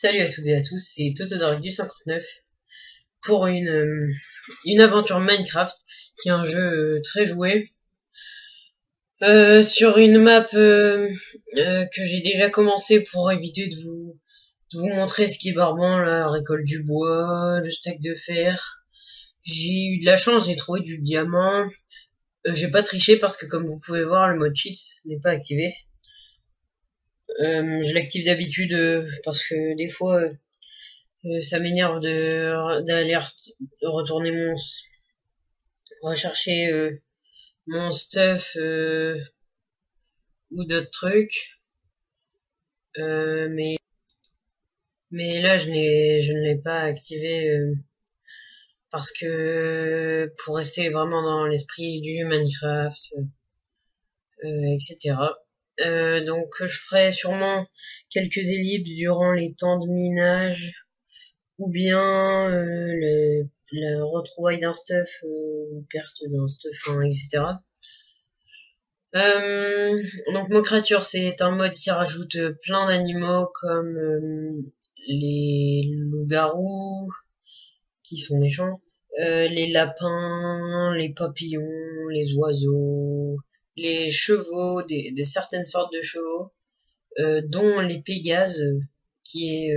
Salut à toutes et à tous, c'est Totodork du 59 pour une aventure Minecraft, qui est un jeu très joué, sur une map que j'ai déjà commencé pour éviter de vous montrer ce qui est barbant, la récolte du bois, le stack de fer. J'ai eu de la chance, j'ai trouvé du diamant. J'ai pas triché parce que comme vous pouvez voir, le mode cheats n'est pas activé. Je l'active d'habitude parce que des fois ça m'énerve d'aller retourner rechercher mon stuff ou d'autres trucs. Mais là je ne l'ai pas activé parce que pour rester vraiment dans l'esprit du Minecraft, etc. Donc je ferai sûrement quelques ellipses durant les temps de minage ou bien la retrouvaille d'un stuff, ou perte d'un stuff, hein, etc. Donc Mocrature, c'est un mode qui rajoute plein d'animaux comme les loups-garous, qui sont méchants, les lapins, les papillons, les oiseaux, les chevaux, de certaines sortes de chevaux, dont les pégases, qui est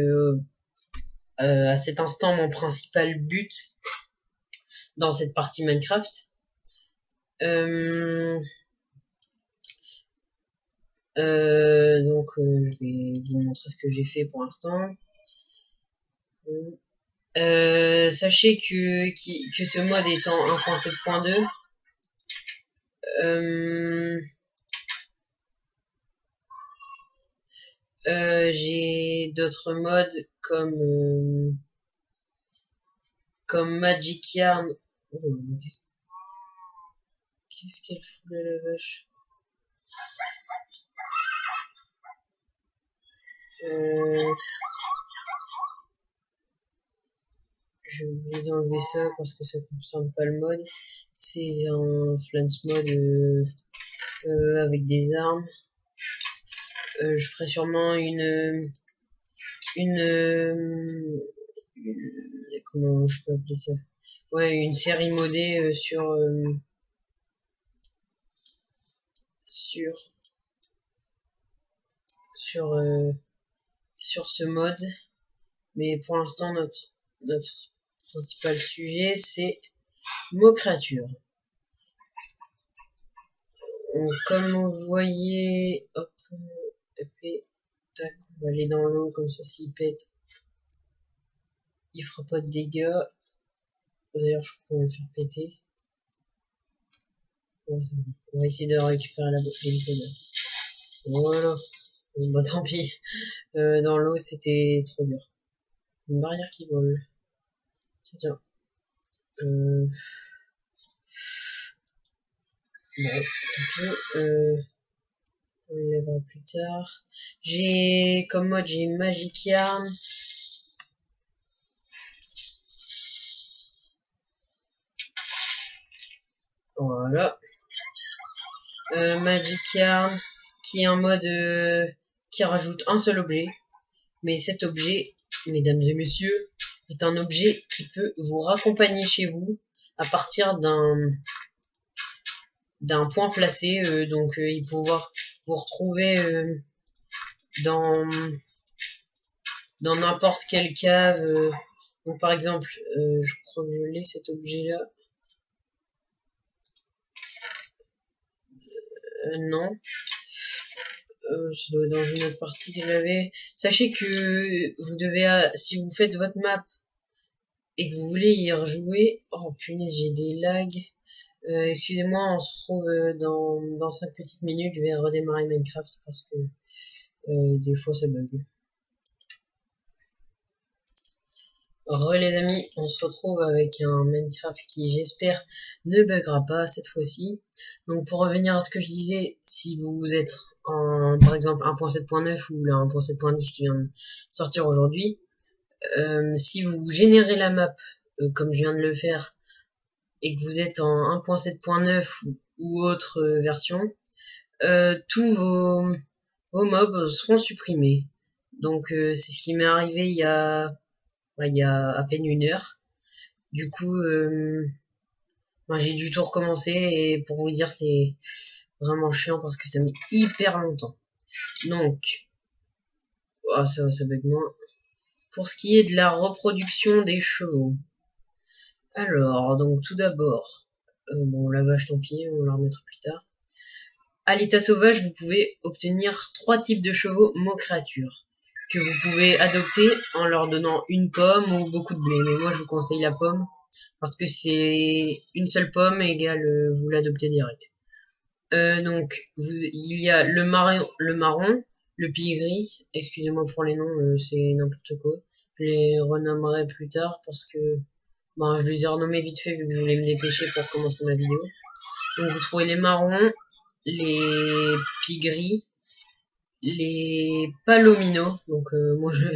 à cet instant mon principal but dans cette partie Minecraft. Je vais vous montrer ce que j'ai fait pour l'instant. Sachez que ce mode étant 1.7.2, j'ai d'autres modes comme Magic Yarn. Oh, qu'est-ce qu'elle fout là, la vache? J'ai oublié d'enlever ça parce que ça concerne pas le mode. C'est un Flans mode avec des armes. Je ferai sûrement comment je peux appeler ça? Ouais, une série modée sur ce mode. Mais pour l'instant, notre principal sujet, c'est Mocrature. Comme vous voyez, hop, épée, tac, on va aller dans l'eau, comme ça s'il pète, il fera pas de dégâts. D'ailleurs, je crois qu'on va le faire péter. Bon, on va essayer de récupérer la gameplay. Voilà. Bon, bah tant pis. Dans l'eau, c'était trop dur. Une barrière qui vole. Tiens. Bon, tant pis. On le lèvera plus tard. Comme mode, j'ai Magic Yarn. Voilà. Magic Yarn, qui est un mode qui rajoute un seul objet. Mais cet objet, mesdames et messieurs, est un objet qui peut vous raccompagner chez vous à partir d'un point placé. Il peut pouvoir vous retrouver dans n'importe quelle cave. Donc par exemple, je crois que je l'ai, cet objet-là. Non. Ça doit être dans une autre partie que j'avais. Sachez que vous devez, si vous faites votre map et que vous voulez y rejouer, oh punaise, j'ai des lags. Excusez-moi, on se retrouve dans 5 petites minutes. Je vais redémarrer Minecraft parce que des fois ça bug. Les amis, on se retrouve avec un Minecraft qui, j'espère, ne buggera pas cette fois-ci. Donc pour revenir à ce que je disais, si vous êtes en par exemple 1.7.9 ou la 1.7.10 qui vient de sortir aujourd'hui, si vous générez la map comme je viens de le faire et que vous êtes en 1.7.9 ou autre version, tous vos mobs seront supprimés. Donc c'est ce qui m'est arrivé il y a à peine 1 heure. Du coup, j'ai dû tout recommencer et pour vous dire, c'est vraiment chiant parce que ça met hyper longtemps. Donc, ça bug moins. Pour ce qui est de la reproduction des chevaux. Alors, donc tout d'abord, bon la vache tant pis, on la remettra plus tard. À l'état sauvage, vous pouvez obtenir 3 types de chevaux mots créatures que vous pouvez adopter en leur donnant une pomme ou beaucoup de blé. Mais moi, je vous conseille la pomme parce que c'est une seule pomme égale vous l'adoptez direct. Donc, il y a le marron, le pie-gris. Excusez-moi pour les noms, c'est n'importe quoi. Je les renommerai plus tard parce que je les ai renommés vite fait vu que je voulais me dépêcher pour commencer ma vidéo. Donc, vous trouvez les marrons, les pie-gris, les palominos. Donc, moi, je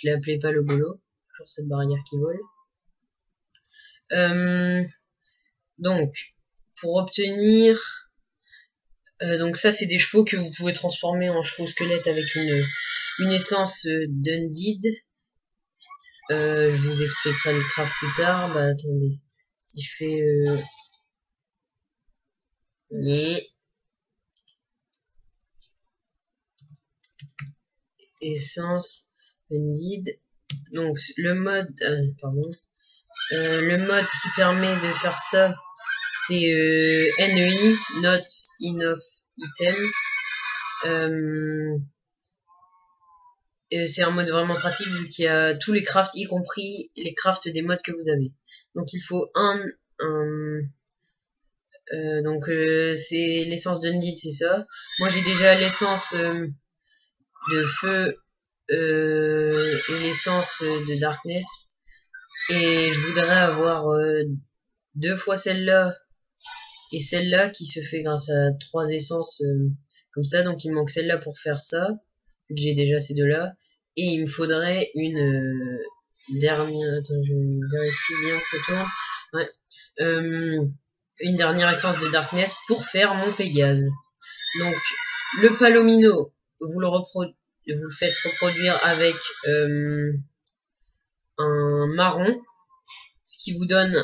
l'ai appelé palobolo. Toujours cette barrière qui vole. Donc, pour obtenir... donc ça, c'est des chevaux que vous pouvez transformer en chevaux squelettes avec une essence d'Undead. Je vous expliquerai le craft plus tard. Bah attendez, si je fais essence Undead. Donc le mode, le mode qui permet de faire ça, c'est NEI, Not Enough Item. C'est un mode vraiment pratique vu qu'il y a tous les crafts, y compris les crafts des modes que vous avez. Donc il faut donc c'est l'essence d'Undead, c'est ça. Moi j'ai déjà l'essence de feu et l'essence de darkness. Et je voudrais avoir 2 fois celle-là et celle-là qui se fait grâce à 3 essences comme ça. Donc il me manque celle-là pour faire ça. J'ai déjà ces 2-là. Et il me faudrait une dernière... Attends, je vérifie bien que ça tourne. Ouais. Une dernière essence de Darkness pour faire mon Pégase. Donc, le Palomino, vous le faites reproduire avec un marron. Ce qui vous donne...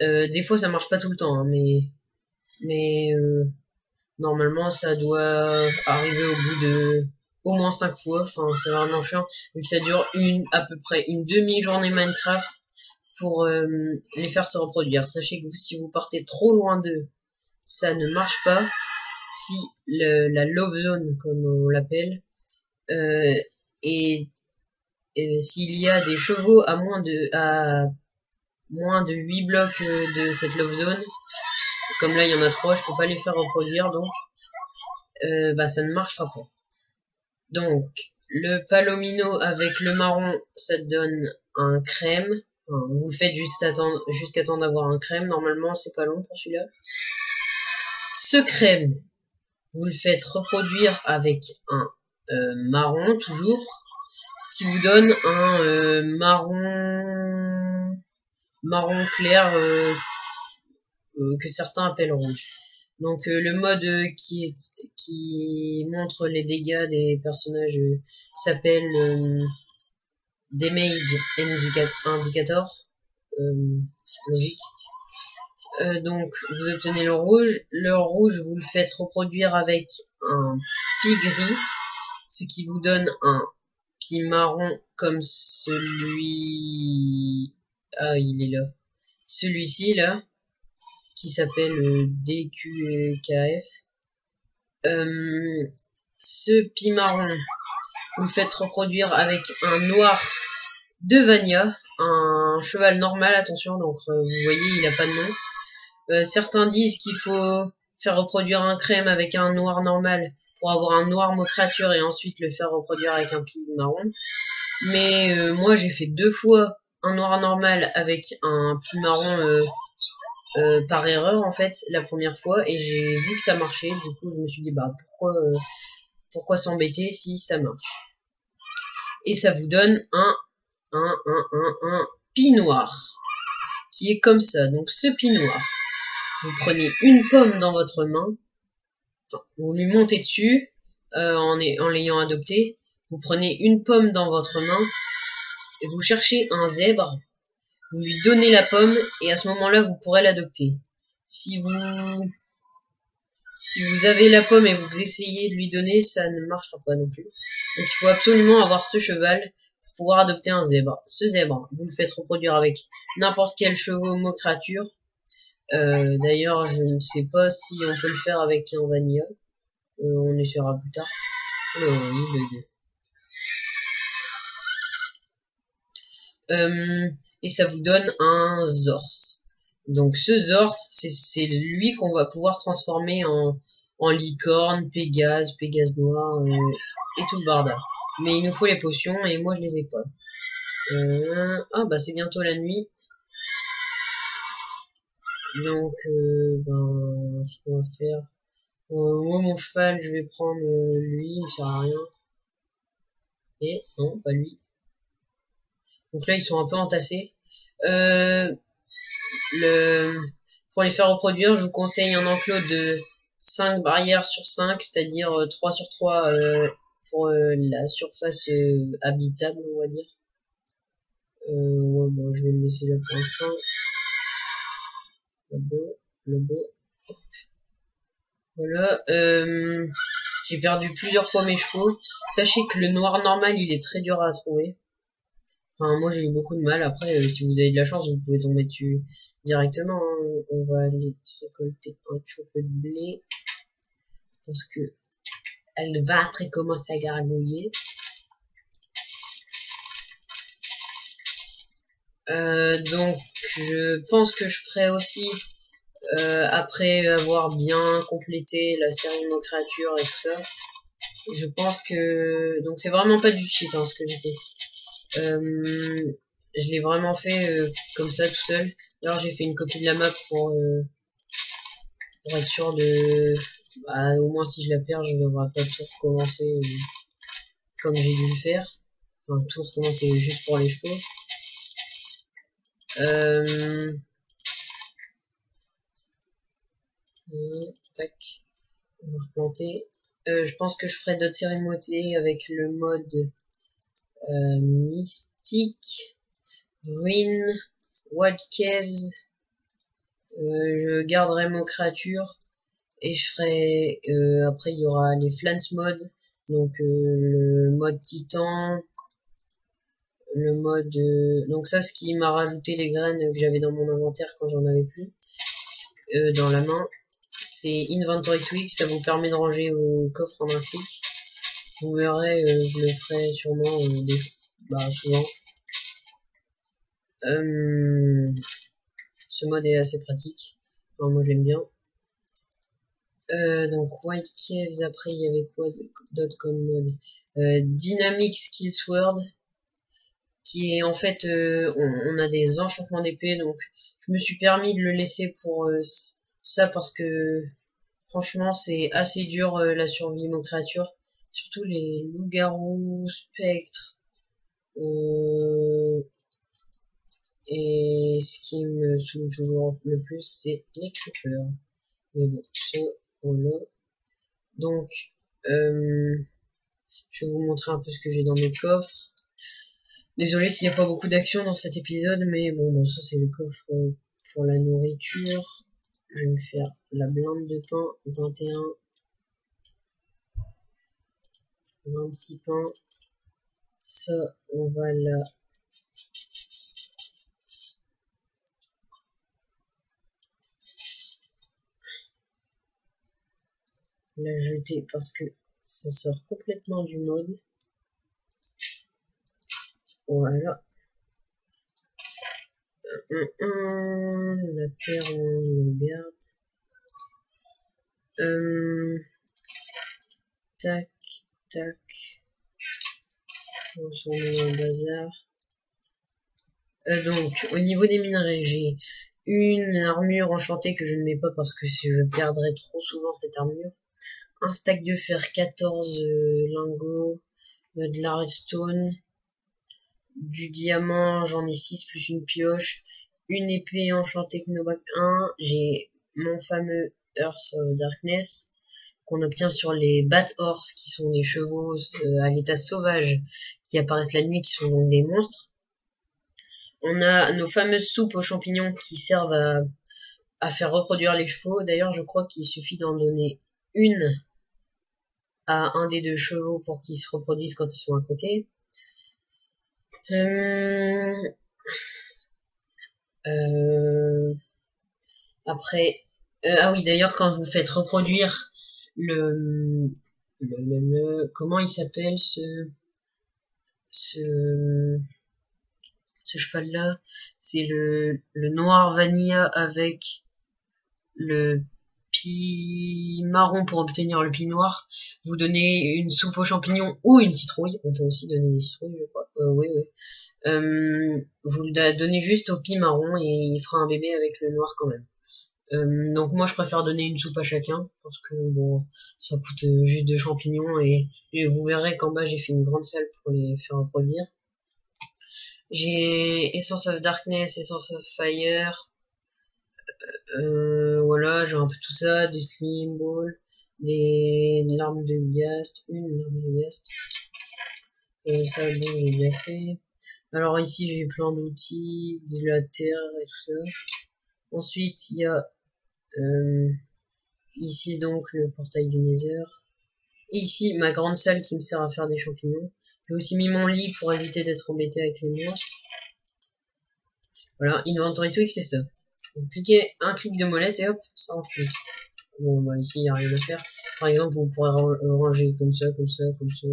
des fois, ça marche pas tout le temps, hein, mais normalement, ça doit arriver au bout de... au moins 5 fois, enfin c'est vraiment chiant, vu que ça dure à peu près une demi-journée Minecraft pour les faire se reproduire. Sachez que si vous partez trop loin d'eux, ça ne marche pas. Si la love zone, comme on l'appelle, et s'il y a des chevaux à moins de 8 blocs de cette love zone, comme là il y en a 3, je peux pas les faire reproduire, donc ça ne marchera pas. Donc, le palomino avec le marron, ça te donne un crème. Enfin, vous le faites jusqu'à temps d'avoir un crème. Normalement, c'est pas long pour celui-là. Ce crème, vous le faites reproduire avec un marron, toujours, qui vous donne un marron clair que certains appellent rouge. Donc le mode qui montre les dégâts des personnages s'appelle Damage Indicator. Logique. Donc vous obtenez le rouge. Le rouge, vous le faites reproduire avec un pie gris, ce qui vous donne un pie marron comme celui... Ah, il est là. Celui-ci, là, qui s'appelle DQKF. Ce pie marron, vous le faites reproduire avec un noir de Vania, un cheval normal, attention, donc vous voyez, il n'a pas de nom. Certains disent qu'il faut faire reproduire un crème avec un noir normal pour avoir un noir mot créature et ensuite le faire reproduire avec un pie marron. Mais moi j'ai fait 2 fois un noir normal avec un pie marron par erreur en fait la première fois et j'ai vu que ça marchait. Du coup je me suis dit pourquoi s'embêter si ça marche. Et ça vous donne un pie noir qui est comme ça. Donc ce pie noir, vous prenez une pomme dans votre main, enfin, vous lui montez dessus en l'ayant adopté, vous prenez une pomme dans votre main, et vous cherchez un zèbre, vous lui donnez la pomme, et à ce moment-là, vous pourrez l'adopter. Si vous avez la pomme et vous essayez de lui donner, ça ne marchera pas non plus. Donc il faut absolument avoir ce cheval pour pouvoir adopter un zèbre. Ce zèbre, vous le faites reproduire avec n'importe quel chevaux créature. D'ailleurs, je ne sais pas si on peut le faire avec un vanilla. On essaiera plus tard. Et ça vous donne un Zors. Donc ce Zors, c'est lui qu'on va pouvoir transformer en licorne, Pégase noir et tout le bardard. Mais il nous faut les potions et moi je les ai pas. Ah bah c'est bientôt la nuit. Donc ce qu'on va faire. Moi mon cheval je vais prendre lui, il sert à rien. Et non, pas lui. Donc là ils sont un peu entassés. Pour les faire reproduire, je vous conseille un enclos de 5 barrières sur 5, c'est-à-dire 3 sur 3 pour la surface habitable, on va dire. Ouais, bon, je vais le laisser là pour l'instant. Le beau. Voilà. J'ai perdu plusieurs fois mes chevaux. Sachez que le noir normal, il est très dur à trouver. Enfin, moi j'ai eu beaucoup de mal. Après, si vous avez de la chance, vous pouvez tomber dessus directement. Hein. On va aller récolter un petit peu de blé. Parce que elle va après commencer à gargouiller. Donc je pense que je ferai aussi après avoir bien complété la série Mo créatures et tout ça. Je pense que donc c'est vraiment pas du cheat hein, ce que j'ai fait. Je l'ai vraiment fait comme ça tout seul. Alors j'ai fait une copie de la map pour être sûr de bah, au moins si je la perds je devrais pas tout recommencer comme j'ai dû le faire. Enfin tout recommencer juste pour les chevaux. Tac, on va replanter. Je pense que je ferai d'autres cérémonies avec le mode mystique, ruine, wild caves. Je garderai mon créature et je ferai après il y aura les flans mode, donc le mode titan, le mode donc ça ce qui m'a rajouté les graines que j'avais dans mon inventaire quand j'en avais plus dans la main. C'est Inventory Tweak, ça vous permet de ranger vos coffres en un clic. Vous verrez, je le ferai sûrement souvent. Ce mode est assez pratique. Enfin, moi j'aime bien. Donc White Caves, après il y avait quoi d'autre comme mode Dynamic Skills Word, qui est en fait, on a des enchantements d'épée, donc je me suis permis de le laisser pour ça parce que franchement c'est assez dur la survie aux créatures, surtout les loups-garous, spectres, et ce qui me saoule toujours le plus c'est les creepers. Mais bon, ce voilà. Donc je vais vous montrer un peu ce que j'ai dans mes coffres. Désolé s'il n'y a pas beaucoup d'action dans cet épisode, mais bon ça c'est le coffre pour la nourriture. Je vais me faire la blinde de pain, 21, 26 pains. Ça, on va la jeter parce que ça sort complètement du mode. Voilà. La terre, on le garde. Tac, tac. On s'en met dans le bazar. Donc, au niveau des minerais, j'ai une armure enchantée que je ne mets pas parce que je perdrais trop souvent cette armure. Un stack de fer, 14 lingots, de la redstone, du diamant, j'en ai 6 plus une pioche, une épée enchantée Knobac 1, j'ai mon fameux Earth of Darkness qu'on obtient sur les bat horse, qui sont des chevaux à l'état sauvage, qui apparaissent la nuit, qui sont donc des monstres. On a nos fameuses soupes aux champignons qui servent à faire reproduire les chevaux. D'ailleurs, je crois qu'il suffit d'en donner une à un des deux chevaux pour qu'ils se reproduisent quand ils sont à côté. Après, ah oui, d'ailleurs, quand vous faites reproduire comment il s'appelle ce cheval-là? C'est le noir vanilla avec le pis marron pour obtenir le pis noir. Vous donnez une soupe aux champignons ou une citrouille. On peut aussi donner des citrouilles, je crois. Oui. Vous le donnez juste au pis marron et il fera un bébé avec le noir quand même. Donc moi je préfère donner une soupe à chacun parce que bon ça coûte juste 2 champignons et vous verrez qu'en bas j'ai fait une grande salle pour les faire reproduire. J'ai Essence of Darkness, Essence of Fire, voilà, j'ai un peu tout ça, des Slim Ball, des larmes de Ghast, une larme de Ghast, ça bon j'ai bien fait. Alors ici j'ai plein d'outils, de la terre et tout ça. Ensuite il y a ici donc le portail du Nether. Et ici ma grande salle qui me sert à faire des champignons. J'ai aussi mis mon lit pour éviter d'être embêté avec les monstres. Voilà, Inventory Tweak c'est ça. Vous cliquez un clic de molette et hop, ça range tout. Bon bah ici il n'y a rien à faire. Par exemple vous pourrez ranger comme ça, comme ça, comme ça.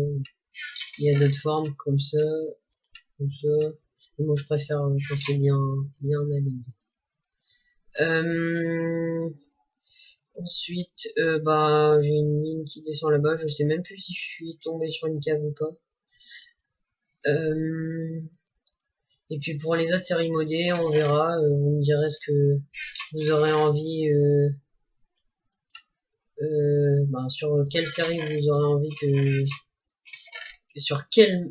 Il y a d'autres formes comme ça, comme ça. Et moi je préfère quand c'est bien aligné. Ensuite, bah j'ai une mine qui descend là-bas. Je sais même plus si je suis tombé sur une cave ou pas. Et puis pour les autres séries modées, on verra. Vous me direz ce que vous aurez envie. Sur quelle série vous aurez envie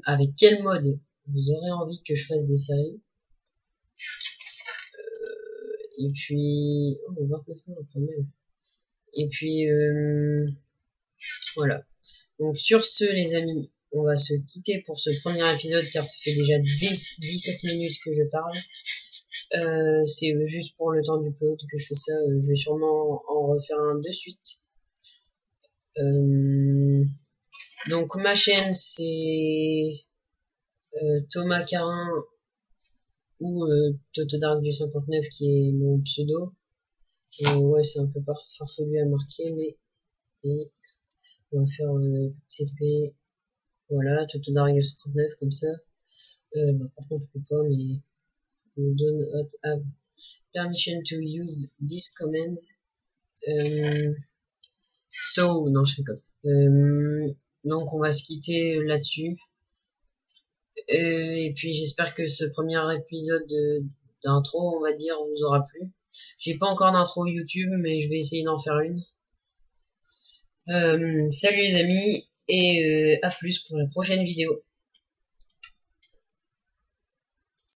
avec quel mode vous aurez envie que je fasse des séries. Et puis, oh, 29 mois quand même. Et puis, voilà. Donc sur ce, les amis, on va se quitter pour ce premier épisode car ça fait déjà 17 minutes que je parle. C'est juste pour le temps du upload que je fais ça. Je vais sûrement en refaire un de suite. Donc ma chaîne c'est Thomas Carin ou Totodark du 59 qui est mon pseudo. Ouais, c'est un peu farfelu à marquer, mais et on va faire TP, voilà, Totodark du 59 comme ça. Par contre je peux pas, mais we do not have permission to use this command. So, non, je rigole. Donc on va se quitter là-dessus. Et puis j'espère que ce premier épisode d'intro, on va dire, vous aura plu. J'ai pas encore d'intro YouTube, mais je vais essayer d'en faire une. Salut les amis, et à plus pour la prochaine vidéo.